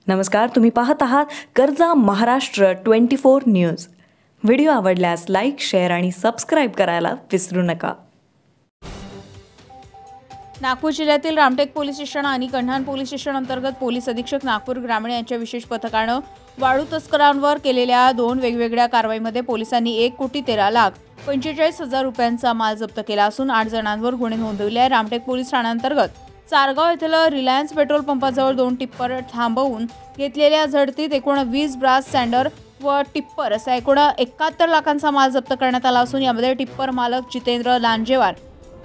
नमस्कार, तुम्ही पाहत आहात कर्जा महाराष्ट्र 24 न्यूज। व्हिडिओ आवडल्यास लाईक, शेअर आणि सबस्क्राइब करायला विसरू नका। नागपूर जिल्ह्यातील रामटेक पोलीस स्टेशन आणि कन्हान पोलीस स्टेशन अंतर्गत पोलीस अधीक्षक नागपूर ग्रामीण यांच्या विशेष पथकानं वाळू तस्करांवर केलेल्या 2 वेगवेगळ्या कारवाईमध्ये पोलिसांनी 1,13,45,000 रुपयांचा माल जप्त केला असून 8 जणांवर गुन्हे नोंदवले आहे। रामटेक पोलीस ठाण्याअंतर्गत चारगाव येथील रिलायन्स पेट्रोल पंपाजवळ 2 टिप्पर थांबवून घेतलेल्या झडतीत एकूण 20 ब्रास सँडर व टिप्पर असा एकूण 71 लाखांचा माल जप्त करण्यात आला असून यामध्ये टिप्पर मालक जितेंद्र लांजेवार,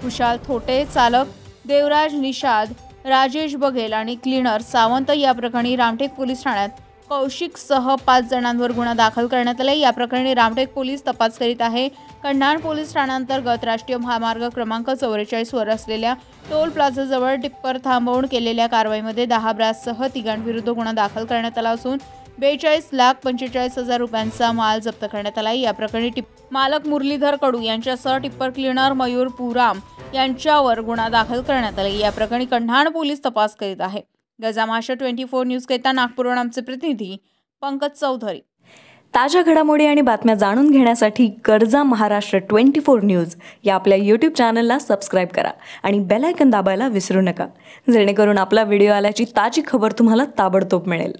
कुशाल थोटे, चालक देवराज निषाद, राजेश बघेल आणि क्लीनर सावंत या प्रकरणी रामटेक पोलीस ठाण्यात कौशिक सह 5 जणांवर गुन्हा दाखल करण्यात आला। या प्रकरणी रामटेक पोलीस तपास करीत आहे। कन्हान पोलीस ठाण्याअंतर्गत राष्ट्रीय महामार्ग क्रमांक 44 वर असलेल्या टोल प्लाझाजवळ टिप्पर थांबवून केलेल्या कारवाईमध्ये 10 ब्राससह तिघांविरुद्ध गुन्हा दाखल करण्यात आला असून 42,45,000 रुपयांचा माल जप्त करण्यात आला। या प्रकरणी मालक मुरलीधर कडू यांच्यासह टिप्पर क्लीनर मयूर पुराम यांच्यावर गुन्हा दाखल करण्यात आला। या प्रकरणी कन्हान पोलीस तपास करीत आहे। कर्जा महाराष्ट्र 24 न्यूज करिता नागपूरहून आमचे प्रतिनिधी पंकज चौधरी। ताज्या घडामोडी आणि बातम्या जाणून घेण्यासाठी कर्जा महाराष्ट्र 24 न्यूज या आपल्या YouTube चॅनलला सबस्क्राइब करा आणि बेल आयकॉन दाबायला विसरू नका, जेणेकरून आपला व्हिडिओ आल्याची ताजी खबर तुम्हाला ताबडतोब मिळेल।